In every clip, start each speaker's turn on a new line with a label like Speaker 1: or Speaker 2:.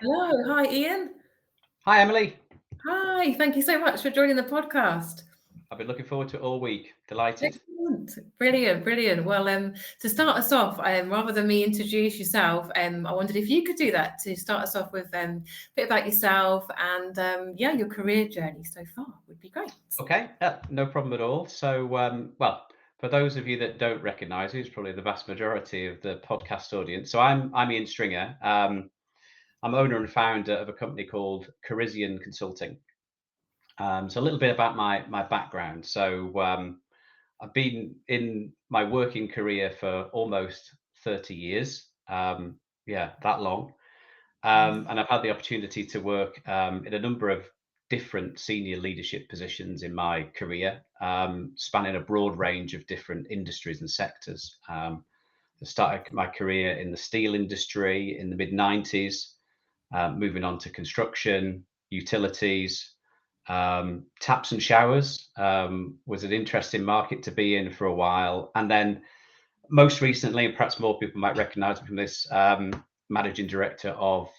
Speaker 1: Hello. Hi, Ian.
Speaker 2: Hi, Emily.
Speaker 1: Hi. Thank you so much for joining the podcast.
Speaker 2: I've been looking forward to it all week. Delighted.
Speaker 1: Excellent. Brilliant. Brilliant. Well, to start us off, rather than me introduce yourself, I wondered if you could do that to start us off with a bit about yourself and, your career journey so far would be great.
Speaker 2: Okay, no problem at all. So, well, for those of you that don't recognise, who's probably the vast majority of the podcast audience. So, I'm Iain Stringer. I'm owner and founder of a company called Corisian Consulting. So, a little bit about my background. So, I've been in my working career for almost 30 years. Yeah, that long. And I've had the opportunity to work in a number of different senior leadership positions in my career, spanning a broad range of different industries and sectors. I started my career in the steel industry in the mid 90s, moving on to construction, utilities, taps and showers was an interesting market to be in for a while. And then most recently, and perhaps more people might recognize me from this, managing director of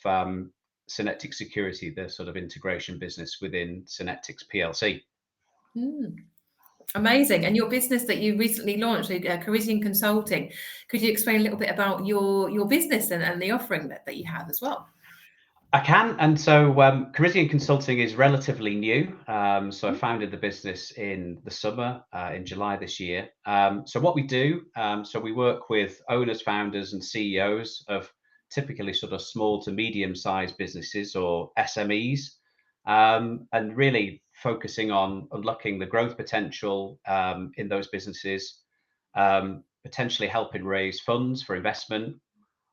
Speaker 2: Synetics Security, the sort of integration business within Synetics PLC.
Speaker 1: Amazing. And your business that you recently launched, Corisian Consulting, could you explain a little bit about your business and the offering that you have as well?
Speaker 2: I can. And so Corisian Consulting is relatively new. So I founded the business in the summer, in July this year. So what we do, so we work with owners, founders and CEOs of typically sort of small to medium sized businesses or SMEs, and really focusing on unlocking the growth potential in those businesses, potentially helping raise funds for investment,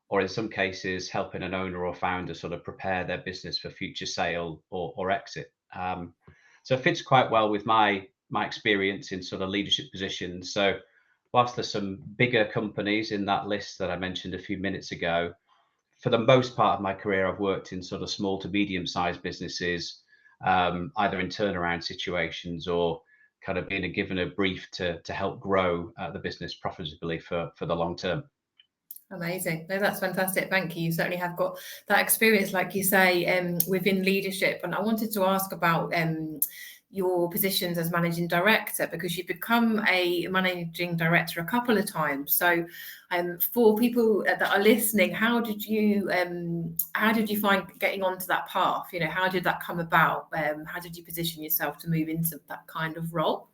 Speaker 2: or in some cases, helping an owner or founder sort of prepare their business for future sale or exit. So it fits quite well with my experience in sort of leadership positions. So whilst there's some bigger companies in that list that I mentioned a few minutes ago, for the most part of my career, I've worked in sort of small to medium sized businesses, either in turnaround situations or kind of being given a brief to help grow the business profitably for the long term.
Speaker 1: Amazing. No, that's fantastic. Thank you. You certainly have got that experience, like you say, within leadership. And I wanted to ask about your positions as managing director, because you've become a managing director a couple of times. So for people that are listening, how did you find getting onto that path? You know, how did that come about? How did you position yourself to move into that kind of role?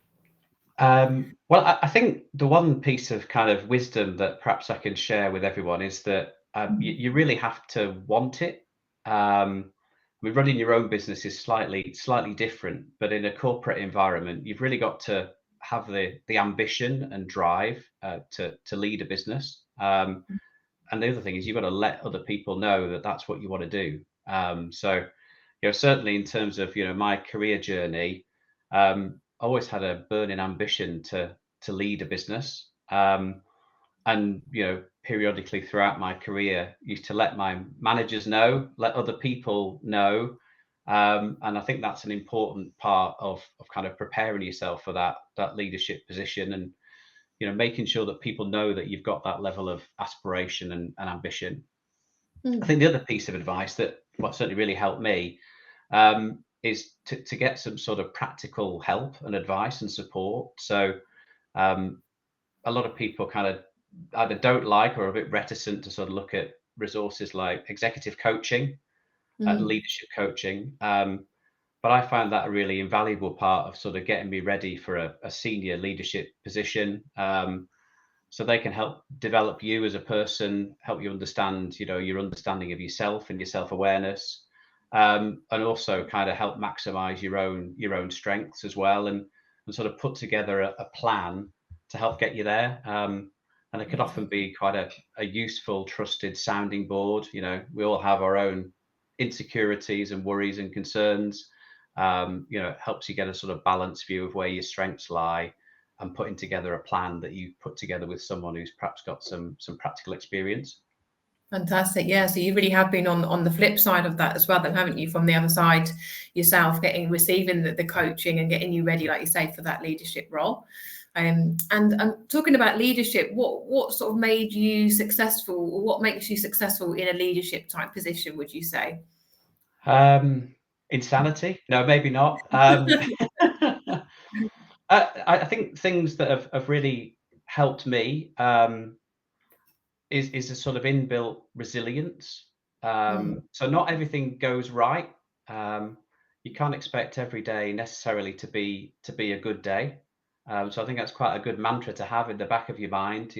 Speaker 2: Well, I think the one piece of kind of wisdom that perhaps I can share with everyone is that you really have to want it. Running your own business is slightly different, but in a corporate environment, you've really got to have the ambition and drive to lead a business. And the other thing is you've got to let other people know that that's what you want to do. So, certainly in terms of my career journey, always had a burning ambition to lead a business, and periodically throughout my career used to let my managers know, let other people know, and I think that's an important part of kind of preparing yourself for that leadership position, and making sure that people know that you've got that level of aspiration and ambition. I think the other piece of advice that certainly really helped me is to get some sort of practical help and advice and support. So a lot of people kind of either don't like or are a bit reticent to sort of look at resources like executive coaching, leadership coaching. But I found that a really invaluable part of sort of getting me ready for a senior leadership position. So they can help develop you as a person, help you understand, your understanding of yourself and your self-awareness, and also kind of help maximize your own strengths as well, and sort of put together a plan to help get you there. And it could often be quite a useful, trusted sounding board. We all have our own insecurities and worries and concerns. It helps you get a sort of balanced view of where your strengths lie, and putting together a plan that you put together with someone who's perhaps got some practical experience.
Speaker 1: Fantastic. Yeah. So you really have been on the flip side of that as well, then, haven't you? From the other side yourself, receiving the coaching and getting you ready, like you say, for that leadership role. And talking about leadership, what sort of made you successful, or what makes you successful in a leadership type position, would you say?
Speaker 2: Insanity? No, maybe not. I think things that have really helped me is a sort of inbuilt resilience.
Speaker 1: Mm,
Speaker 2: So not everything goes right. You can't expect every day necessarily to be a good day. So I think that's quite a good mantra to have in the back of your mind.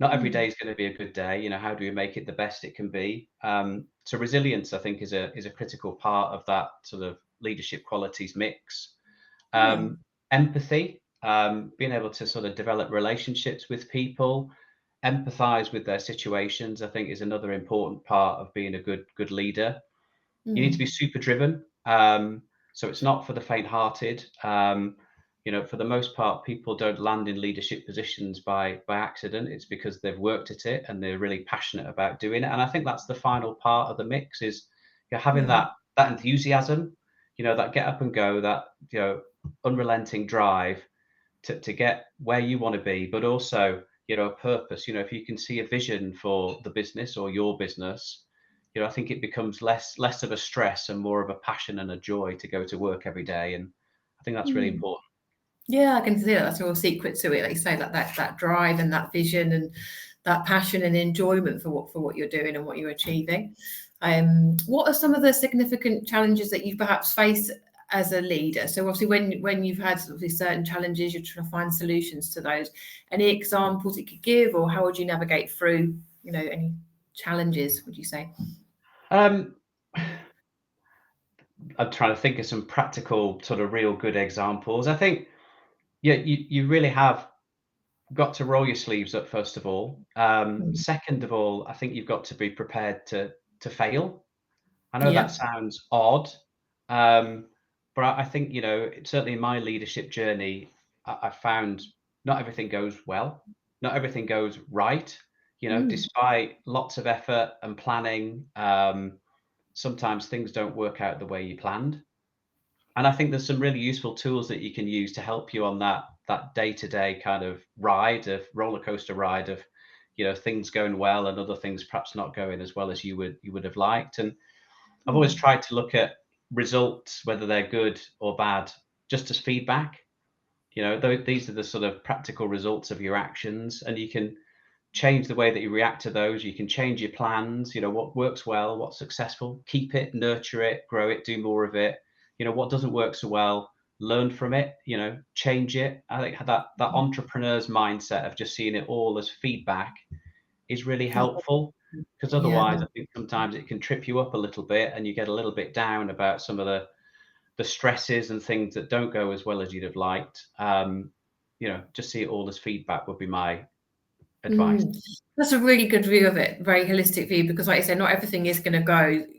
Speaker 2: Not every
Speaker 1: mm,
Speaker 2: day is going to be a good day. How do we make it the best it can be? So resilience, I think, is a critical part of that sort of leadership qualities mix.
Speaker 1: yeah.
Speaker 2: Empathy, being able to sort of develop relationships with people, empathize with their situations, I think is another important part of being a good leader. You need to be
Speaker 1: Mm,
Speaker 2: super driven. So it's not for the faint-hearted. For the most part, people don't land in leadership positions by accident. It's because they've worked at it and they're really passionate about doing it. And I think that's the final part of the mix is you're having
Speaker 1: yeah.
Speaker 2: that enthusiasm, that get up and go, that unrelenting drive to get where you want to be, but also a purpose. If you can see a vision for the business or your business, I think it becomes less of a stress and more of a passion and a joy to go to work every day. And I think that's really
Speaker 1: Mm.
Speaker 2: important.
Speaker 1: Yeah, I can see that. That's a real secret to it. Like you say, like that drive and that vision and that passion and enjoyment for what you're doing and what you're achieving. What are some of the significant challenges that you've perhaps faced as a leader? So obviously when you've had obviously certain challenges, you're trying to find solutions to those. Any examples you could give, or how would you navigate through, any challenges, would you say?
Speaker 2: Um, I'm trying to think of some practical, sort of real good examples. I think, yeah, you really have got to roll your sleeves up, first of all.
Speaker 1: Mm.
Speaker 2: Second of all, I think you've got to be prepared to fail. I know that
Speaker 1: Yeah.
Speaker 2: sounds odd, um, but I think, certainly in my leadership journey, I found not everything goes well, not everything goes right.
Speaker 1: Mm.
Speaker 2: Despite lots of effort and planning, sometimes things don't work out the way you planned. And I think there's some really useful tools that you can use to help you on that day-to-day kind of ride, of roller coaster ride of, things going well and other things perhaps not going as well as you would have liked. And I've always
Speaker 1: Mm.
Speaker 2: tried to look at results, whether they're good or bad, just as feedback. These are the sort of practical results of your actions, and you can change the way that you react to those. You can change your plans, what works well, what's successful, keep it, nurture it, grow it, do more of it. What doesn't work so well, learn from it, change it. I think that entrepreneur's mindset of just seeing it all as feedback is really helpful, because
Speaker 1: Yeah.
Speaker 2: otherwise I think sometimes it can trip you up a little bit and you get a little bit down about some of the stresses and things that don't go as well as you'd have liked. Just see it all as feedback would be my advice.
Speaker 1: Mm. That's a really good view of it, very holistic view, because like I said, not everything is going to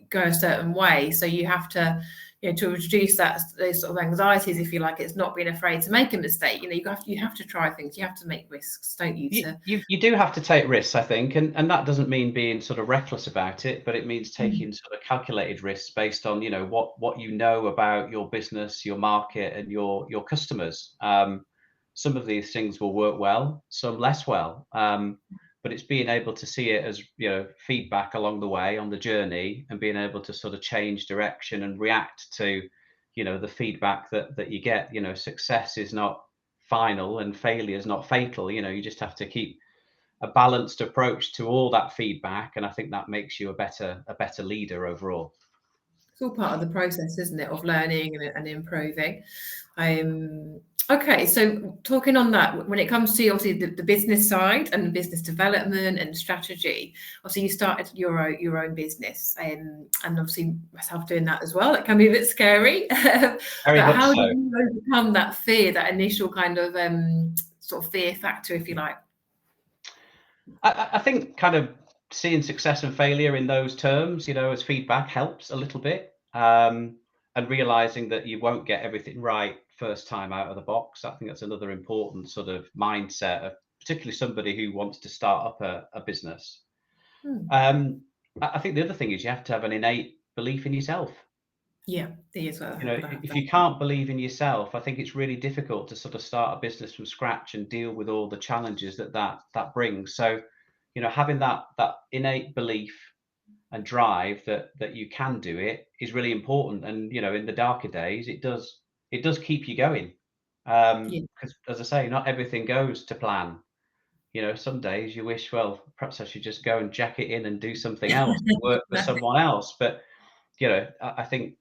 Speaker 1: go a certain way. So you have to, to reduce those sort of anxieties, if you like, it's not being afraid to make a mistake. You have to try things, you have to make risks, don't you?
Speaker 2: You do have to take risks, I think, and that doesn't mean being sort of reckless about it, but it means
Speaker 1: Mm,
Speaker 2: taking sort of calculated risks based on what you know about your business, your market, and your customers. Some of these things will work well, some less well, but it's being able to see it as feedback along the way on the journey, and being able to sort of change direction and react to the feedback that you get. Success is not final and failure is not fatal. You just have to keep a balanced approach to all that feedback, and I think that makes you a better leader overall.
Speaker 1: it's all part of the process, isn't it, of learning and improving. Okay, so talking on that, when it comes to obviously the business side and business development and strategy, obviously you started your own business, and obviously myself doing that as well. It can be a bit scary,
Speaker 2: Very
Speaker 1: but
Speaker 2: much
Speaker 1: how do
Speaker 2: so.
Speaker 1: you overcome that fear, that initial kind of sort of fear factor, if you like?
Speaker 2: I think kind of seeing success and failure in those terms, as feedback helps a little bit, and realizing that you won't get everything right first time out of the box. I think that's another important sort of mindset of particularly somebody who wants to start up a business.
Speaker 1: Hmm.
Speaker 2: Um, I think the other thing is you have to have an innate belief in yourself.
Speaker 1: Yeah, there is well, got to have
Speaker 2: If
Speaker 1: that.
Speaker 2: you can't believe in yourself, I think it's really difficult to sort of start a business from scratch and deal with all the challenges that brings. So, having that innate belief and drive that you can do it is really important. And in the darker days, it does keep you going.
Speaker 1: Yeah.
Speaker 2: Because as I say, not everything goes to plan. Some days you wish, well, perhaps I should just go and jack it in and do something else, work for someone else. But I think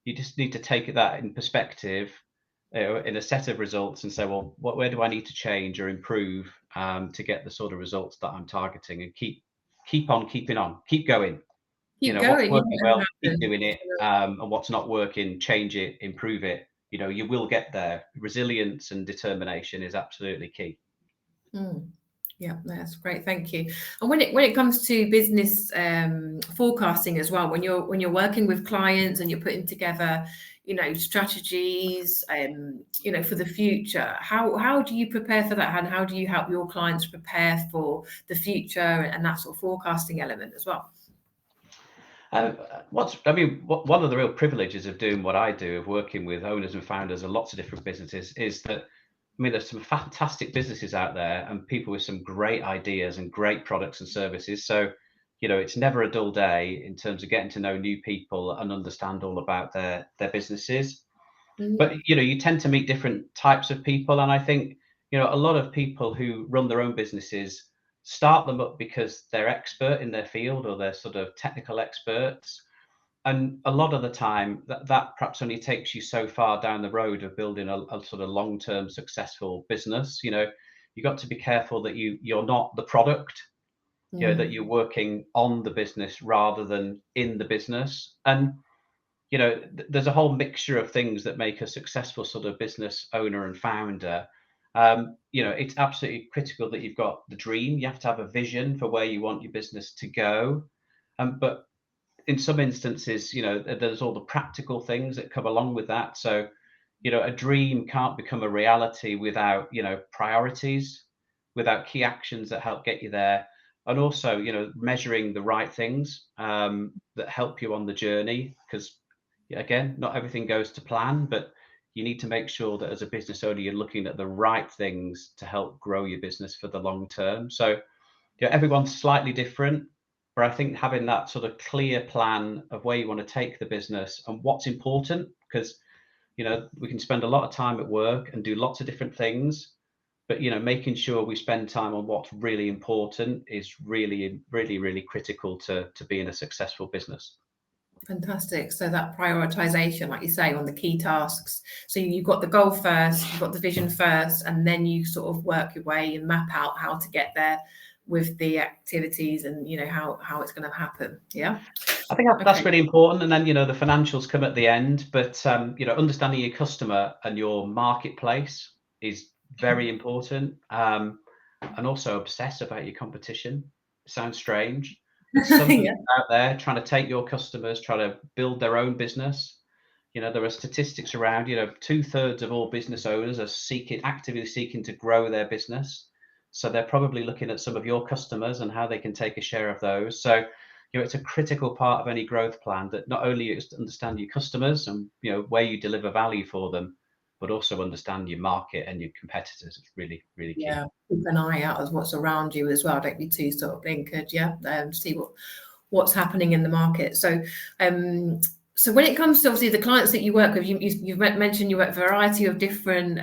Speaker 2: you just need to take that in perspective, in a set of results, and say, well, where do I need to change or improve to get the sort of results that I'm targeting, and keep on keeping on, keep going.
Speaker 1: Keep
Speaker 2: What's
Speaker 1: going,
Speaker 2: working
Speaker 1: and
Speaker 2: well, keep
Speaker 1: happen.
Speaker 2: doing it, and what's not working, change it, improve it. You will get there. Resilience and determination is absolutely key.
Speaker 1: Mm. Yeah, that's great. Thank you. And when it comes to business forecasting as well, when you're working with clients and you're putting together, strategies, for the future, how do you prepare for that? And how do you help your clients prepare for the future and that sort of forecasting element as well?
Speaker 2: One of the real privileges of doing what I do, of working with owners and founders of lots of different businesses, is that there's some fantastic businesses out there and people with some great ideas and great products and services. So, it's never a dull day in terms of getting to know new people and understand all about their businesses. But you tend to meet different types of people, and I think a lot of people who run their own businesses start them up because they're expert in their field, or they're sort of technical experts. And a lot of the time that perhaps only takes you so far down the road of building a sort of long-term successful business. You've got to be careful that you're not the product, that you're working on the business rather than in the business. And there's a whole mixture of things that make a successful sort of business owner and founder. It's absolutely critical that you've got the dream. You have to have a vision for where you want your business to go. But in some instances, there's all the practical things that come along with that. So, a dream can't become a reality without, priorities, without key actions that help get you there. And also, measuring the right things that help you on the journey. Because again, not everything goes to plan, but you need to make sure that as a business owner, you're looking at the right things to help grow your business for the long term. So, everyone's slightly different, but I think having that sort of clear plan of where you want to take the business and what's important, because we can spend a lot of time at work and do lots of different things, but making sure we spend time on what's really important is really, really, really critical to being a successful business.
Speaker 1: Fantastic. So that prioritization, like you say, on the key tasks. So you've got the goal first, you've got the vision first, and then you sort of work your way and map out how to get there with the activities and how it's going to happen. Yeah,
Speaker 2: I think that's really important. And then the financials come at the end, but understanding your customer and your marketplace is very important. And also obsess about your competition. Sounds strange. Somebody out there trying to take your customers, trying to build their own business. There are statistics around, 2/3 of all business owners are actively seeking to grow their business. So they're probably looking at some of your customers and how they can take a share of those. So, it's a critical part of any growth plan that not only is to understand your customers and, where you deliver value for them, but also understand your market and your competitors. It's really, really key.
Speaker 1: Yeah, keep an eye out as what's around you as well. Don't be too sort of blinkered. See what's happening in the market. So, so when it comes to obviously the clients that you work with, you've mentioned you work with a variety of different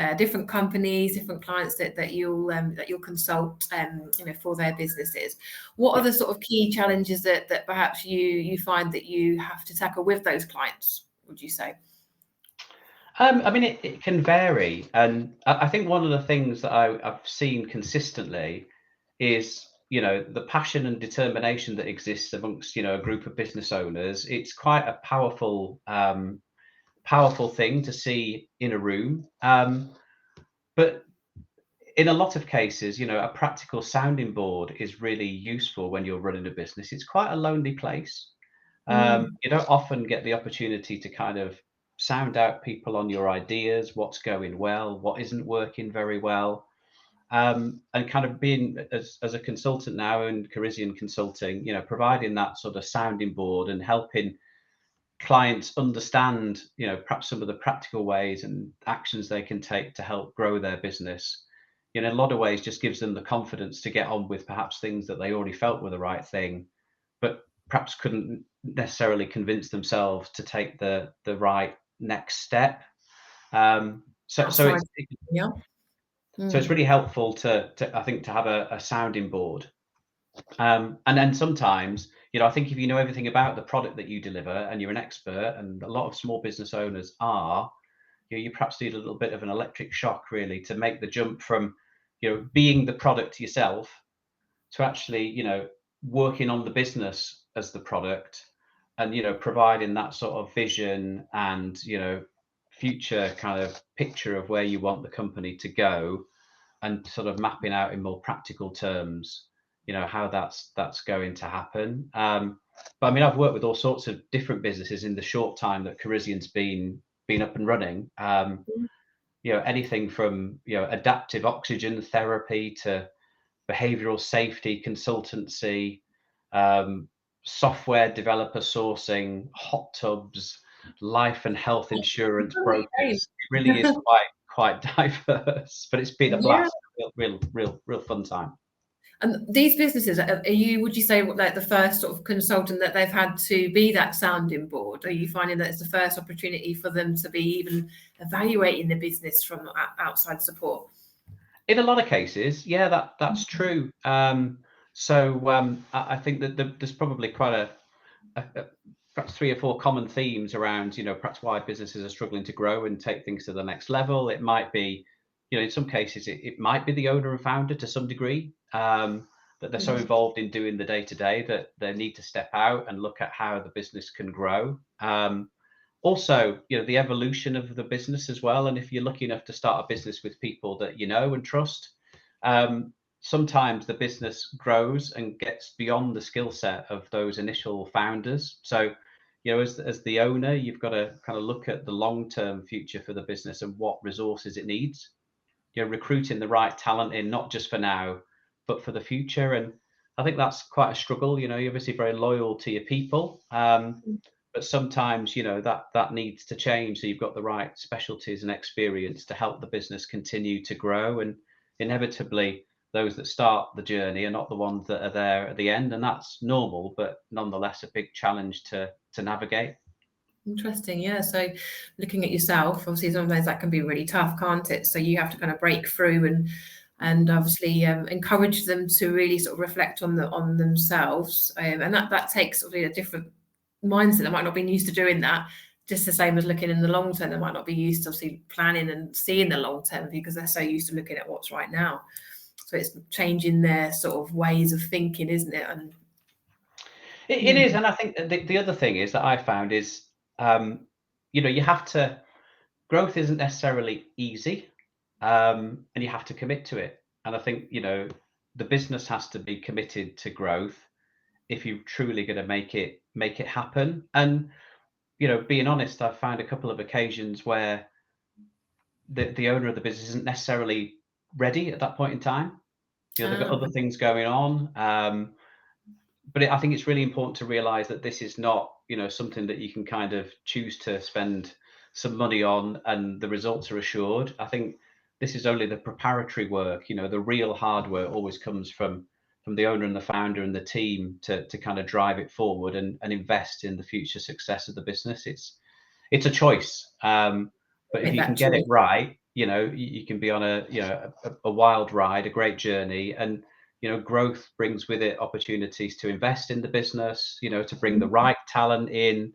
Speaker 1: companies, different clients that you'll consult, for their businesses. What are the sort of key challenges that perhaps you find that you have to tackle with those clients, would you say?
Speaker 2: It can vary, and I think one of the things that I've seen consistently is the passion and determination that exists amongst a group of business owners. It's quite a powerful thing to see in a room, but in a lot of cases, a practical sounding board is really useful when you're running a business. It's quite a lonely place. You don't often get the opportunity to kind of sound out people on your ideas, what's going well, what isn't working very well. And kind of being as a consultant now in Corisian Consulting, providing that sort of sounding board and helping clients understand, perhaps some of the practical ways and actions they can take to help grow their business. In a lot of ways, just gives them the confidence to get on with perhaps things that they already felt were the right thing. But perhaps couldn't necessarily convince themselves to take the right next step. So
Speaker 1: Outside,
Speaker 2: it's
Speaker 1: yeah.
Speaker 2: so it's really helpful to I think to have a sounding board. And then sometimes, I think if you know everything about the product that you deliver and you're an expert, and a lot of small business owners are, you perhaps need a little bit of an electric shock really to make the jump from, being the product yourself to actually, working on the business as the product, and, providing that sort of vision and, future kind of picture of where you want the company to go, and sort of mapping out in more practical terms, how that's going to happen. But I mean, I've worked with all sorts of different businesses in the short time that Corisian's been up and running. Anything from adaptive oxygen therapy to behavioral safety consultancy, software developer sourcing, hot tubs, life and health insurance brokers. It really is quite diverse, but it's been a blast. Real fun time.
Speaker 1: And these businesses, would you say, like the first sort of consultant that they've had to be that sounding board? Are you finding that it's the first opportunity for them to be even evaluating the business from outside support?
Speaker 2: In a lot of cases, yeah, that's true. I think that there's probably quite perhaps 3 or 4 common themes around, perhaps why businesses are struggling to grow and take things to the next level. It might be, in some cases, it might be the owner and founder to some degree, that they're so involved in doing the day-to-day that they need to step out and look at how the business can grow. Also, the evolution of the business as well. And if you're lucky enough to start a business with people that you know and trust, sometimes the business grows and gets beyond the skill set of those initial founders. So, as the owner, you've got to kind of look at the long-term future for the business and what resources it needs. Recruiting the right talent in, not just for now, but for the future. And I think that's quite a struggle. You're obviously very loyal to your people, but sometimes that needs to change. So you've got the right specialties and experience to help the business continue to grow. And inevitably, those that start the journey are not the ones that are there at the end, and that's normal, but nonetheless a big challenge to navigate.
Speaker 1: Interesting, yeah. So looking at yourself, obviously sometimes that can be really tough, can't it? So you have to kind of break through and obviously encourage them to really sort of reflect on themselves, and that takes obviously a different mindset. They might not be used to doing that, just the same as looking in the long term. They might not be used to obviously planning and seeing the long term because they're so used to looking at what's right now. So it's changing their sort of ways of thinking, isn't it? And
Speaker 2: it is. And I think the other thing is that I found is, you have to, growth isn't necessarily easy, and you have to commit to it. And I think, the business has to be committed to growth if you're truly going to make it happen. And, being honest, I've found a couple of occasions where the owner of the business isn't necessarily ready at that point in time. They've got other things going on. But I think it's really important to realize that this is not, something that you can kind of choose to spend some money on and the results are assured. I think this is only the preparatory work. The real hard work always comes from the owner and the founder and the team to kind of drive it forward and invest in the future success of the business. It's a choice. But if you can get it right, you can be on a wild ride, a great journey. And growth brings with it opportunities to invest in the business, to bring the right talent in.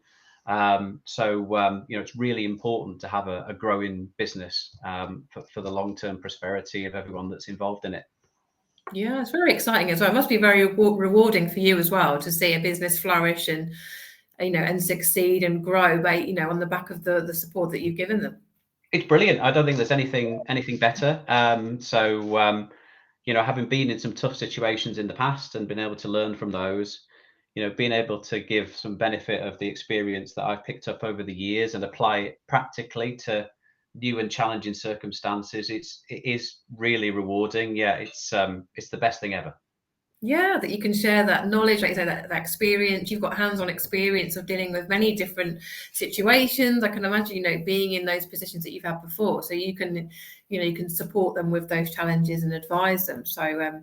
Speaker 2: It's really important to have a growing business for the long-term prosperity of everyone that's involved in it.
Speaker 1: Yeah, it's very exciting as well. It must be very rewarding for you as well to see a business flourish and and succeed and grow, but on the back of the support that you've given them.
Speaker 2: It's brilliant. I don't think there's anything better. Having been in some tough situations in the past and been able to learn from those, being able to give some benefit of the experience that I've picked up over the years and apply it practically to new and challenging circumstances, it is really rewarding. Yeah, it's the best thing ever.
Speaker 1: Yeah, that you can share that knowledge, like you say, that experience. You've got hands-on experience of dealing with many different situations. I can imagine, being in those positions that you've had before, so you can, you can support them with those challenges and advise them. So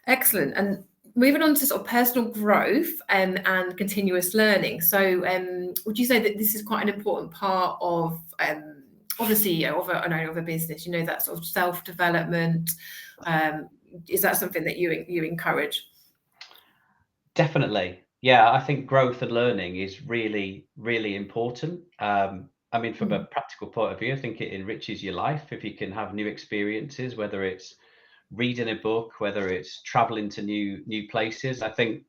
Speaker 1: excellent. And moving on to sort of personal growth and continuous learning. So would you say that this is quite an important part of the CEO of a business, that sort of self-development? Is that something that you encourage?
Speaker 2: Definitely. Yeah, I think growth and learning is really, really important. I mean, from a practical point of view, I think it enriches your life if you can have new experiences, whether it's reading a book, whether it's traveling to new places. I think,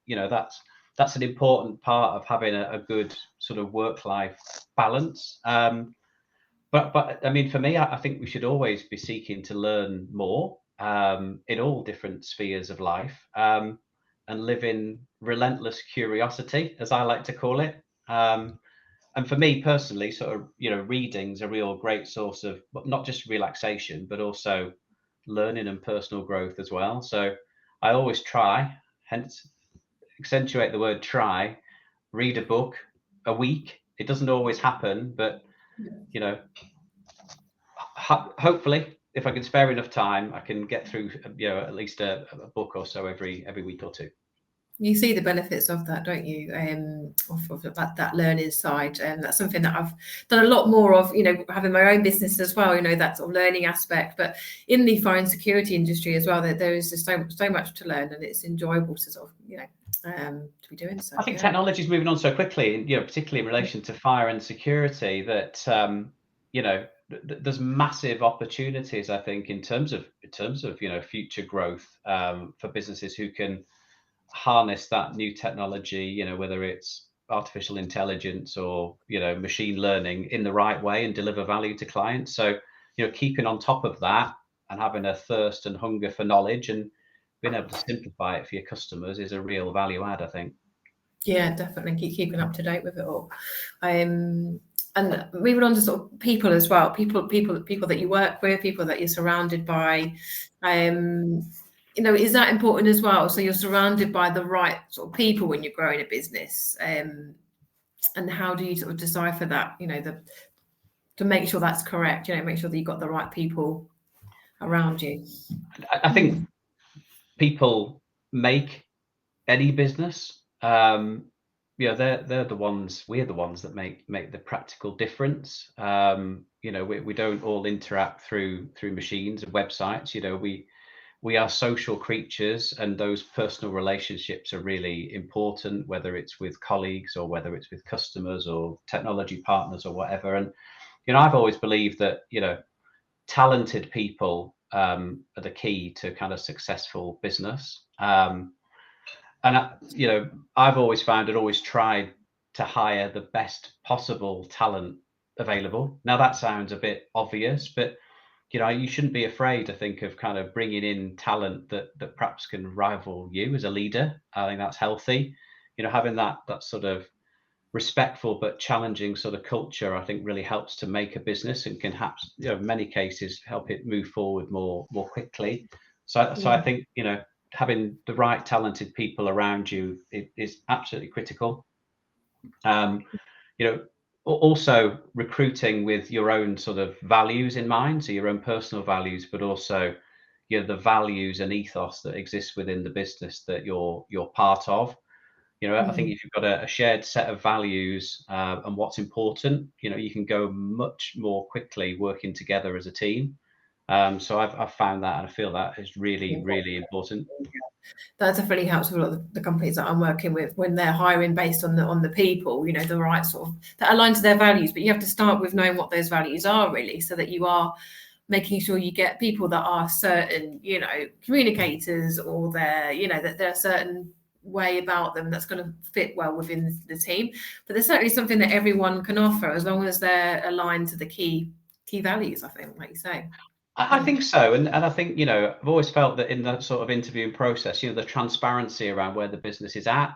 Speaker 2: that's an important part of having a good sort of work-life balance. But I mean, for me, I think we should always be seeking to learn more in all different spheres of life, and live in relentless curiosity, as I like to call it. And for me personally, sort of, reading's a real great source of not just relaxation, but also learning and personal growth as well. So I always try, hence accentuate the word try, read a book a week. It doesn't always happen, but you know, hopefully, if I can spare enough time, I can get through, at least a book or so every week or two.
Speaker 1: You see the benefits of that, don't you? Of that learning side, and that's something that I've done a lot more of. Having my own business as well. That sort of learning aspect. But in the fire and security industry as well, there is just so much to learn, and it's enjoyable to sort of to be doing so.
Speaker 2: I think technology is moving on so quickly, particularly in relation to fire and security, that there's massive opportunities. I think in terms of future growth for businesses who can harness that new technology, whether it's artificial intelligence or machine learning in the right way and deliver value to clients. So keeping on top of that and having a thirst and hunger for knowledge and being able to simplify it for your customers is a real value add, I think.
Speaker 1: Yeah, definitely keeping up to date with it all. And moving on to sort of people as well, people that you work with, people that you're surrounded by. Is that important as well? So you're surrounded by the right sort of people when you're growing a business, and how do you sort of decipher that? To make sure that's correct. Make sure that you've got the right people around you.
Speaker 2: I think people make any business. They're the ones. We're the ones that make the practical difference. We don't all interact through machines and websites. We are social creatures, and those personal relationships are really important, whether it's with colleagues or whether it's with customers or technology partners or whatever. And I've always believed that talented people are the key to kind of successful business. And I've always found and always tried to hire the best possible talent available. Now that sounds a bit obvious, but you shouldn't be afraid to think of kind of bringing in talent that perhaps can rival you as a leader. I think that's healthy. Having that sort of respectful but challenging sort of culture, I think really helps to make a business and can perhaps, in many cases, help it move forward more quickly. So I think, having the right talented people around you is absolutely critical. Also recruiting with your own sort of values in mind, so your own personal values, but also the values and ethos that exist within the business that you're part of. I think if you've got a shared set of values and what's important, you can go much more quickly working together as a team. So I've found that, and I feel that is really, really important.
Speaker 1: That definitely helps with a lot of the companies that I'm working with when they're hiring based on the people, the right sort of that align to their values. But you have to start with knowing what those values are really, so that you are making sure you get people that are certain, communicators, or that they're a certain way about them that's going to fit well within the team. But there's certainly something that everyone can offer as long as they're aligned to the key values, I think, like you say.
Speaker 2: I think so. And I think, I've always felt that in that sort of interviewing process, the transparency around where the business is at,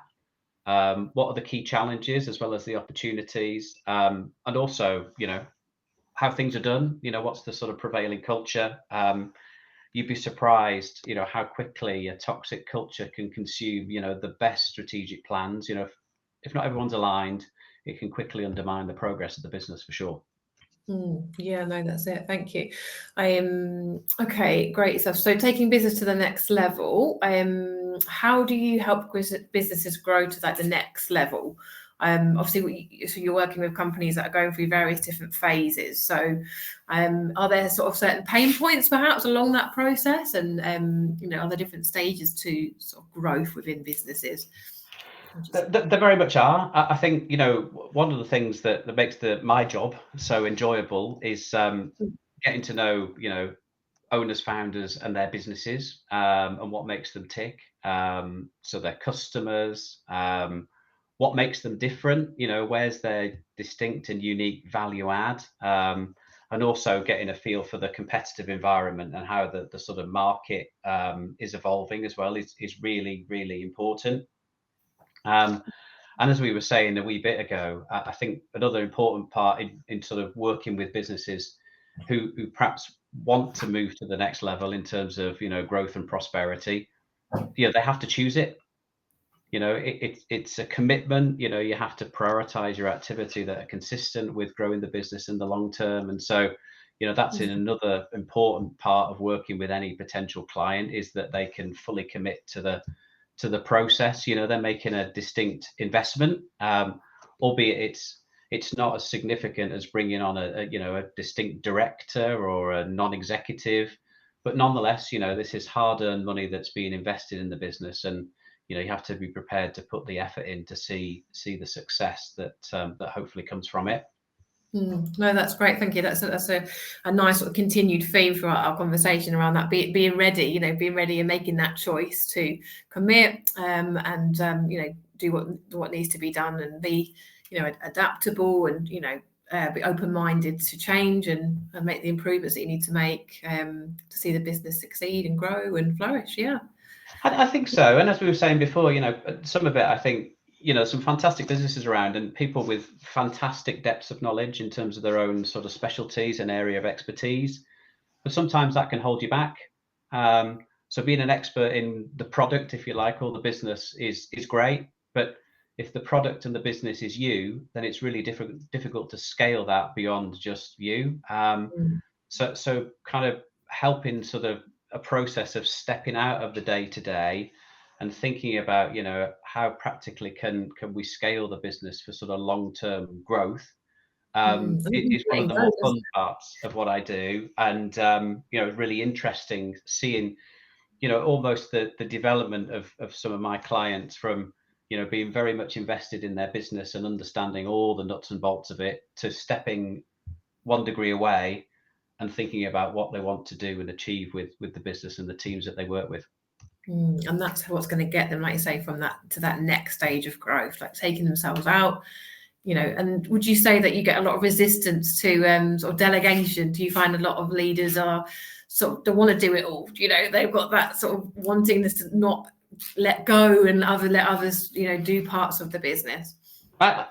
Speaker 2: what are the key challenges as well as the opportunities, and also, how things are done, what's the sort of prevailing culture. You'd be surprised, how quickly a toxic culture can consume, the best strategic plans. If not everyone's aligned, it can quickly undermine the progress of the business for sure.
Speaker 1: Yeah, no, that's it. Thank you. Okay, great stuff. So taking business to the next level, how do you help businesses grow to like the next level? Obviously, so you're working with companies that are going through various different phases. So, are there sort of certain pain points perhaps along that process, and are there different stages to sort of growth within businesses?
Speaker 2: There very much are. I think one of the things that makes my job so enjoyable is getting to know owners, founders, and their businesses, and what makes them tick. So their customers, what makes them different. Where's their distinct and unique value add, and also getting a feel for the competitive environment and how the sort of market is evolving as well is really, really important. And as we were saying a wee bit ago, I think another important part in sort of working with businesses who perhaps want to move to the next level in terms of growth and prosperity, they have to choose it. It's a commitment. You have to prioritize your activity that are consistent with growing the business in the long term. And so that's in another important part of working with any potential client, is that they can fully commit to the process. They're making a distinct investment, albeit it's not as significant as bringing on a distinct director or a non-executive, but nonetheless, this is hard-earned money that's being invested in the business, and you have to be prepared to put the effort in to see the success that hopefully comes from it.
Speaker 1: No, that's great. Thank you. That's a nice sort of continued theme throughout our conversation around that, being ready, being ready and making that choice to commit, and do what needs to be done, and be adaptable, and be open-minded to change, and make the improvements that you need to make to see the business succeed and grow and flourish. Yeah,
Speaker 2: I think so. And as we were saying before, some of it, I think, some fantastic businesses around, and people with fantastic depths of knowledge in terms of their own sort of specialties and area of expertise. But sometimes that can hold you back. So being an expert in the product, if you like, or the business is great. But if the product and the business is you, then it's really difficult to scale that beyond just you. So kind of helping sort of a process of stepping out of the day to day and thinking about how practically can we scale the business for sort of long-term growth, it is one of the more fun parts of what I do. And really interesting seeing almost the development of some of my clients, from being very much invested in their business and understanding all the nuts and bolts of it, to stepping one degree away and thinking about what they want to do and achieve with the business and the teams that they work with.
Speaker 1: And that's what's going to get them, like you say, from that to that next stage of growth, like taking themselves out. And would you say that you get a lot of resistance to sort of delegation? Do you find a lot of leaders are sort of, they want to do it all? They've got that sort of wanting this to not let go and let others do parts of the business?
Speaker 2: I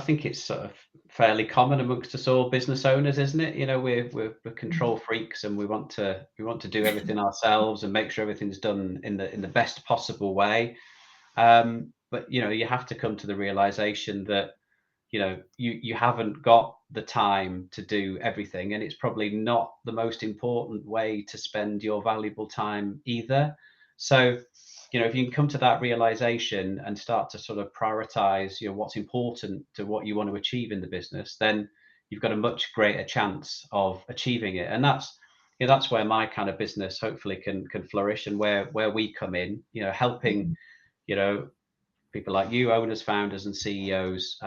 Speaker 2: think it's sort of fairly common amongst us all business owners, isn't it? We're control freaks, and we want to do everything ourselves and make sure everything's done in the best possible way. But you have to come to the realization that you haven't got the time to do everything, and it's probably not the most important way to spend your valuable time either. So if you can come to that realization and start to sort of prioritize what's important to what you want to achieve in the business, then you've got a much greater chance of achieving it. And that's where my kind of business hopefully can flourish, and where we come in, helping people like you, owners, founders, and CEOs,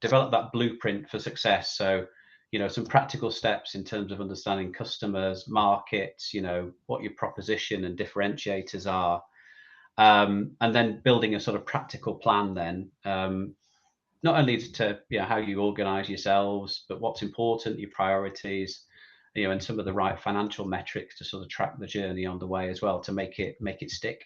Speaker 2: develop that blueprint for success. So, some practical steps in terms of understanding customers, markets, what your proposition and differentiators are, and then building a sort of practical plan then, not only to how you organize yourselves, but what's important, your priorities, and some of the right financial metrics to sort of track the journey on the way as well, to make it stick.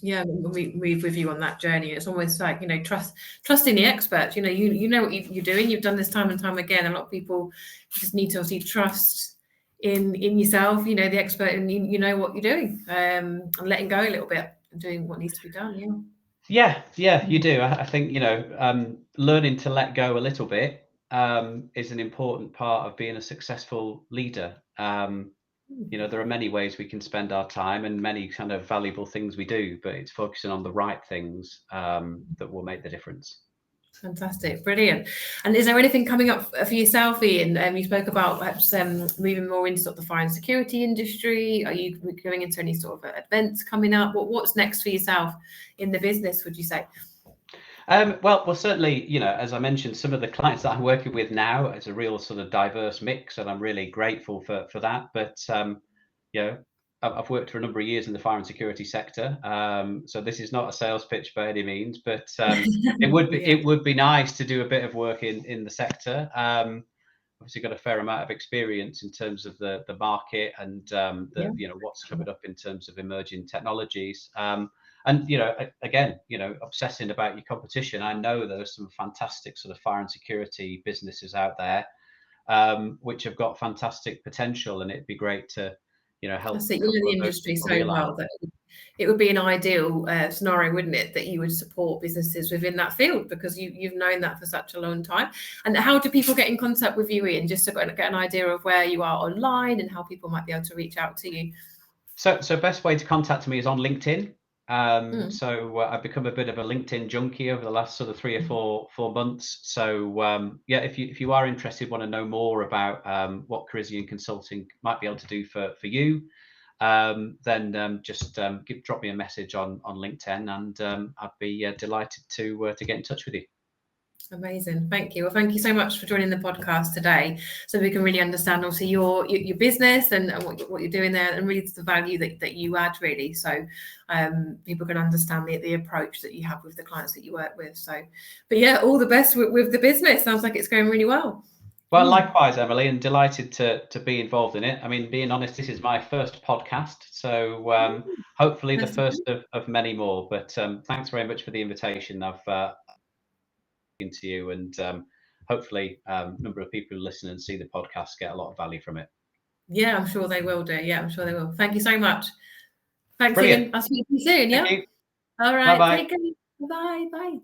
Speaker 1: Yeah, we move with you on that journey. It's almost like trusting the experts. You know what you're doing. You've done this time and time again. A lot of people just need to obviously trust in yourself. The expert, and you know what you're doing, and letting go a little bit and doing what needs to be done.
Speaker 2: Yeah, you do. I think learning to let go a little bit is an important part of being a successful leader. you know, there are many ways we can spend our time and many kind of valuable things we do, but it's focusing on the right things that will make the difference.
Speaker 1: Fantastic, brilliant. And is there anything coming up for yourself, Iain? You spoke about perhaps moving more into sort of the fire and security industry. Are you going into any sort of events coming up? What's next for yourself in the business, would you say?
Speaker 2: Well, certainly, you know, as I mentioned, some of the clients that I'm working with now is a real sort of diverse mix, and I'm really grateful for that. But you know, I've worked for a number of years in the fire and security sector, so this is not a sales pitch by any means. But it would be nice to do a bit of work in the sector. Obviously, got a fair amount of experience in terms of the market and you know, what's coming up in terms of emerging technologies. And, you know, again, you know, obsessing about your competition, I know there's some fantastic sort of fire and security businesses out there, which have got fantastic potential, and it'd be great to, you know, help.
Speaker 1: I see, you know the industry so well that it would be an ideal scenario, wouldn't it, that you would support businesses within that field, because you've known that for such a long time. And how do people get in contact with you, Iain, just to get an idea of where you are online and how people might be able to reach out to you?
Speaker 2: So best way to contact me is on LinkedIn. So I've become a bit of a LinkedIn junkie over the last sort of 3 or 4 months. So yeah, if you are interested, want to know more about what Corisian Consulting might be able to do for you, then just drop me a message on LinkedIn, and I'd be delighted to get in touch with you.
Speaker 1: Amazing, thank you. Well, thank you so much for joining the podcast today, so we can really understand also your business and what you're doing there, and really the value that you add, really, so people can understand the approach that you have with the clients that you work with. So, but yeah, all the best with the business. Sounds like it's going really well.
Speaker 2: Well, likewise, Emily, and delighted to be involved in it. I mean, being honest, this is my first podcast, so hopefully the first of many more. But thanks very much for the invitation. I've to you, and hopefully a number of people who listen and see the podcast get a lot of value from it.
Speaker 1: Yeah, I'm sure they will do. Yeah, I'm sure they will. Thank you so much. Thanks, Iain. I'll speak to you soon. Yeah. All right. Bye-bye. Take care. Bye.